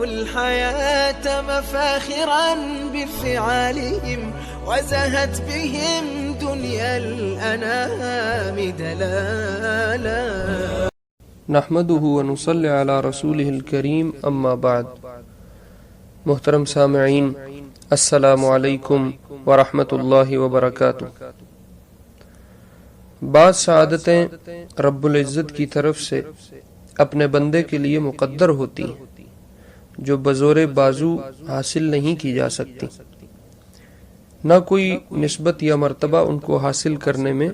الحياة مفاخرا بفعالهم وزهت بهم دنيا الأنام دلالا. نحمده ونصلي على رسوله الكريم اما بعد. محترم سامعین، السلام علیکم ورحمۃ اللہ وبرکاتہ۔ بعض سعادتیں رب العزت کی طرف سے اپنے بندے کے لیے مقدر ہوتی ہیں جو بزور بازو حاصل نہیں کی جا سکتی، نہ کوئی نسبت یا مرتبہ ان کو حاصل کرنے میں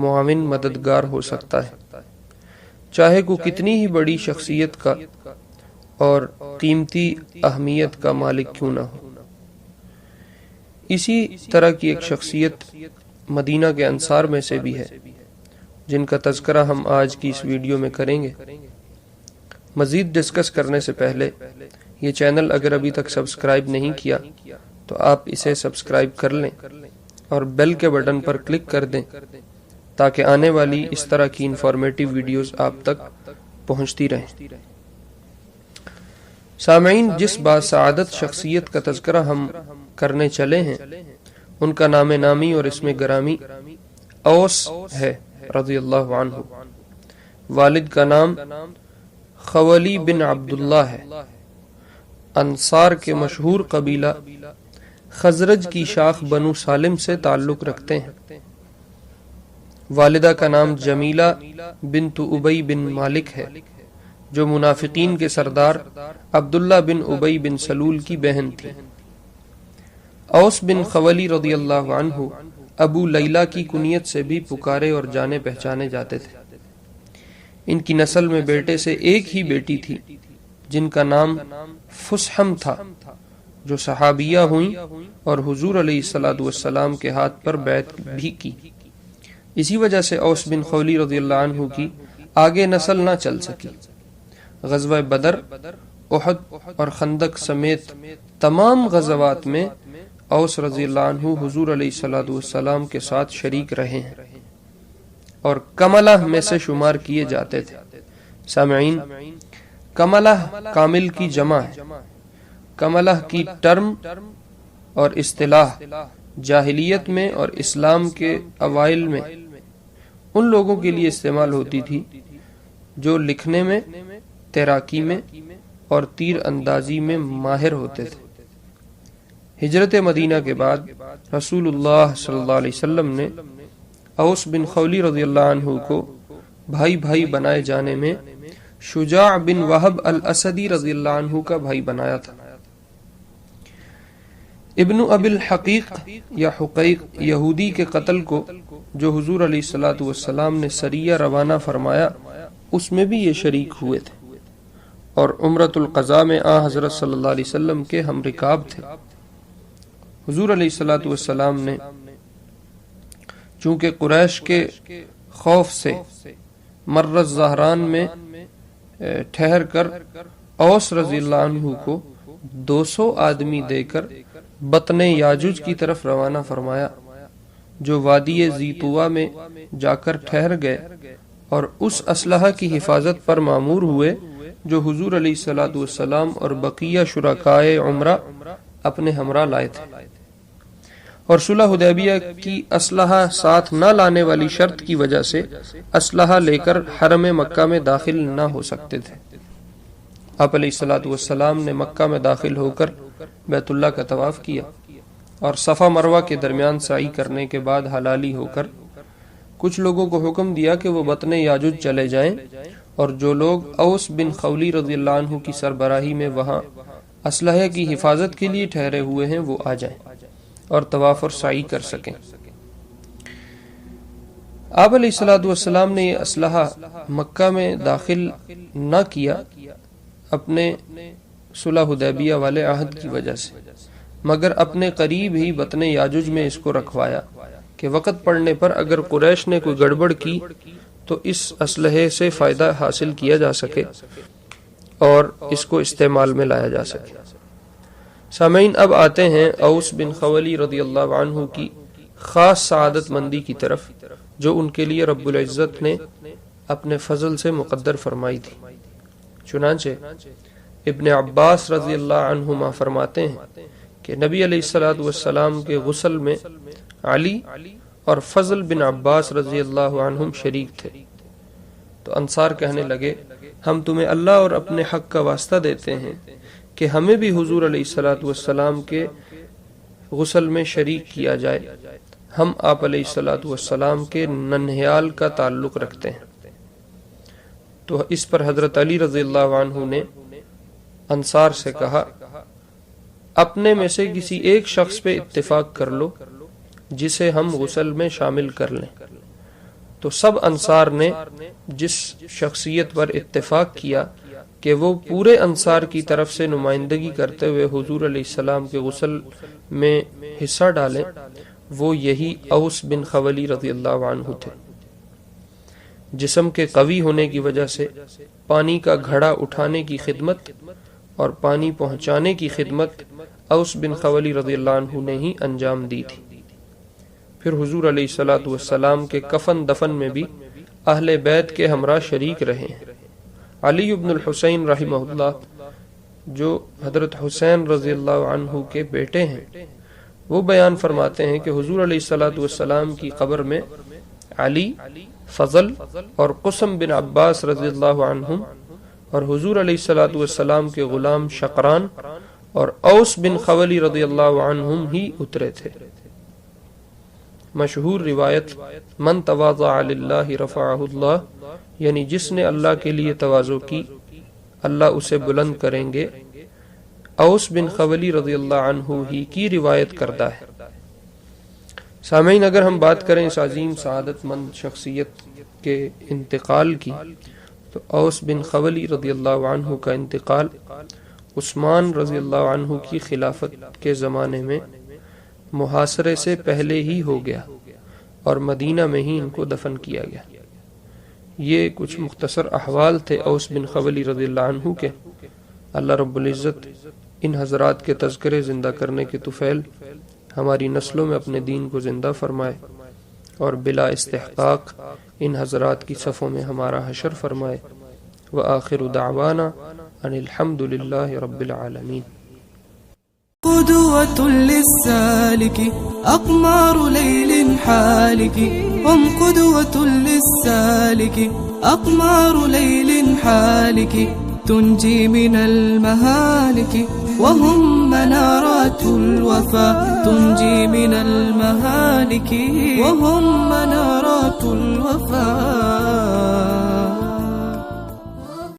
معاون مددگار ہو سکتا ہے، چاہے کو کتنی ہی بڑی شخصیت کا اور قیمتی اہمیت کا مالک کیوں نہ ہو۔ اسی طرح کی ایک شخصیت مدینہ کے انصار میں سے بھی ہے، جن کا تذکرہ ہم آج کی اس ویڈیو میں کریں گے۔ مزید ڈسکس کرنے سے پہلے یہ چینل اگر ابھی تک سبسکرائب نہیں کیا تو آپ اسے سبسکرائب کر لیں اور بیل کے بٹن پر کلک کر دیں تاکہ آنے والی اس طرح کی انفارمیٹیو ویڈیوز آپ تک پہنچتی رہیں۔ سامعین، جس باسعادت شخصیت کا تذکرہ ہم کرنے چلے ہیں ان کا نام نامی اور اسم گرامی اوس ہے رضی اللہ عنہ۔ والد کا نام خولی بن عبداللہ ہے۔ انصار کے مشہور قبیلہ خزرج کی شاخ بنو سالم سے تعلق رکھتے ہیں۔ والدہ کا نام جمیلہ بنت ابی بن مالک ہے جو منافقین کے سردار عبداللہ بن ابی بن سلول کی بہن تھی۔ اوس بن خولی رضی اللہ عنہ ابو لیلہ کی کنیت سے بھی پکارے اور جانے پہچانے جاتے تھے۔ ان کی نسل میں بیٹے سے ایک ہی بیٹی تھی جن کا نام فسحم تھا، جو صحابیہ ہوئیں اور حضور علیہ السلام کے ہاتھ پر بیعت بھی کی۔ اسی وجہ سے اوس بن خولی رضی اللہ عنہ کی آگے نسل نہ چل سکی۔ غزوہ بدر، احد اور خندق سمیت تمام غزوات میں اوس رضی اللہ عنہ حضور علیہ السلام کے ساتھ شریک رہے ہیں اور کملہ میں سے شمار کیے جاتے تھے۔ سامعین، کملہ کامل کی جمع ہے۔ کملہ کی ٹرم اور اصطلاح جاہلیت میں اور اسلام کے اوائل میں ان لوگوں کے لیے استعمال ہوتی تھی جو لکھنے میں، تیراکی میں اور تیر اندازی میں ماہر ہوتے تھے۔ ہجرت مدینہ کے بعد رسول اللہ صلی اللہ علیہ وسلم نے اوس بن خولی رضی اللہ عنہ کو بھائی بھائی بنائے جانے میں شجاع بن وہب الاسدی رضی اللہ عنہ کا بھائی بنایا تھا۔ ابن ابی الحقیق یا حقیق یہودی کے قتل کو جو حضور علیہ السلام نے سریہ روانہ فرمایا اس میں بھی یہ شریک ہوئے تھے اور عمرۃ القضاء میں حضرت صلی اللہ علیہ وسلم کے ہم رکاب تھے۔ حضور علیہ السلام نے چونکہ قریش کے خوف سے مر الزہران میں ٹھہر کر اوس رضی اللہ عنہ کو 200 آدمی دے کر بطن یاجوج کی طرف روانہ فرمایا، جو وادی زیتوا میں جا کر ٹھہر گئے اور اس اسلحہ کی حفاظت پر مامور ہوئے جو حضور علیہ السلام اور بقیہ شرکائے عمرہ اپنے ہمراہ لائے تھے، اور صلح حدیبیہ کی اسلحہ ساتھ نہ لانے والی شرط کی وجہ سے اسلحہ لے کر حرم مکہ میں داخل نہ ہو سکتے تھے۔ آپ علیہ السلام نے مکہ میں داخل ہو کر بیت اللہ کا طواف کیا اور صفا مروہ کے درمیان سعی کرنے کے بعد حلالی ہو کر کچھ لوگوں کو حکم دیا کہ وہ بطن یاجوج چلے جائیں اور جو لوگ اوس بن خولی رضی اللہ عنہ کی سربراہی میں وہاں اسلحے کی حفاظت کے لیے ٹھہرے ہوئے ہیں وہ آ جائیں اور طواف اور سعی کر سکیں۔ آپ علیہ السلام نے یہ اسلحہ مکہ میں داخل نہ کیا اپنے صلح حدیبیہ والے عہد کی وجہ سے، مگر اپنے قریب ہی بطن یاجوج میں اس کو رکھوایا کہ وقت پڑنے پر اگر قریش نے کوئی گڑبڑ کی تو اس اسلحے سے فائدہ حاصل کیا جا سکے اور اس کو استعمال میں لایا جا سکے۔ سامعین، اب آتے ہیں اوس بن خولی رضی اللہ عنہ کی خاص سعادت مندی کی طرف جو ان کے لیے رب العزت نے اپنے فضل سے مقدر فرمائی تھی۔ چنانچہ ابن عباس رضی اللہ عنہما فرماتے ہیں کہ نبی علیہ الصلوۃ والسلام کے غسل میں علی اور فضل بن عباس رضی اللہ عنہم شریک تھے۔ تو انصار کہنے لگے ہم تمہیں اللہ اور اپنے حق کا واسطہ دیتے ہیں کہ ہمیں بھی حضور علیہ الصلوۃ والسلام کے غسل میں شریک کیا جائے، ہم آپ علیہ الصلوۃ والسلام کے ننہیال کا تعلق رکھتے ہیں۔ تو اس پر حضرت علی رضی اللہ عنہ نے انصار سے کہا اپنے میں سے کسی ایک شخص پہ اتفاق کر لو جسے ہم غسل میں شامل کر لیں۔ تو سب انصار نے جس شخصیت پر اتفاق کیا کہ وہ پورے انصار کی طرف سے نمائندگی کرتے ہوئے حضور علیہ السلام کے غسل میں حصہ ڈالیں، وہ یہی اوس بن خولی رضی اللہ عنہ تھے۔ جسم کے قوی ہونے کی وجہ سے پانی کا گھڑا اٹھانے کی خدمت اور پانی پہنچانے کی خدمت اوس بن خولی رضی اللہ عنہ نے ہی انجام دی تھی۔ پھر حضور علیہ الصلوۃ والسلام کے کفن دفن میں بھی اہل بیت کے ہمراہ شریک رہے ہیں۔ علی بن الحسین رحمہ اللہ جو حضرت حسین رضی اللہ عنہ کے بیٹے ہیں، وہ بیان فرماتے ہیں کہ حضور علیہ الصلوۃ والسلام کی قبر میں علی، فضل اور قسم بن عباس رضی اللہ عنہم اور حضور علیہ الصلوۃ والسلام کے غلام شقران اور اوس بن خولی رضی اللہ عنہم ہی اترے تھے۔ مشہور روایت من تواضع للہ رفعہ اللہ، یعنی جس نے اللہ کے لیے تواضع کی اللہ اسے بلند کریں گے، اوس بن خولی رضی اللہ عنہ ہی کی روایت کردہ ہے۔ سامعین، اگر ہم بات کریں اس عظیم سعادت مند شخصیت کے انتقال کی، تو اوس بن خولی رضی اللہ عنہ کا انتقال عثمان رضی اللہ عنہ کی خلافت کے زمانے میں محاصرے سے پہلے ہی ہو گیا اور مدینہ میں ہی ان کو دفن کیا گیا۔ یہ کچھ مختصر احوال تھے اوس بن خولی رضی اللہ عنہ کے۔ اللہ رب العزت ان حضرات کے تذکرے زندہ کرنے کے طفیل ہماری نسلوں میں اپنے دین کو زندہ فرمائے اور بلا استحقاق ان حضرات کی صفوں میں ہمارا حشر فرمائے۔ وآخر دعوانا ان الحمد للہ رب العالمین۔ قدوة للسالك أقمار ليل حالك، هم قدوة للسالك أقمار ليل حالك، تنجي من المهالك وهم منارات الوفا، تنجي من المهالك وهم منارات الوفا.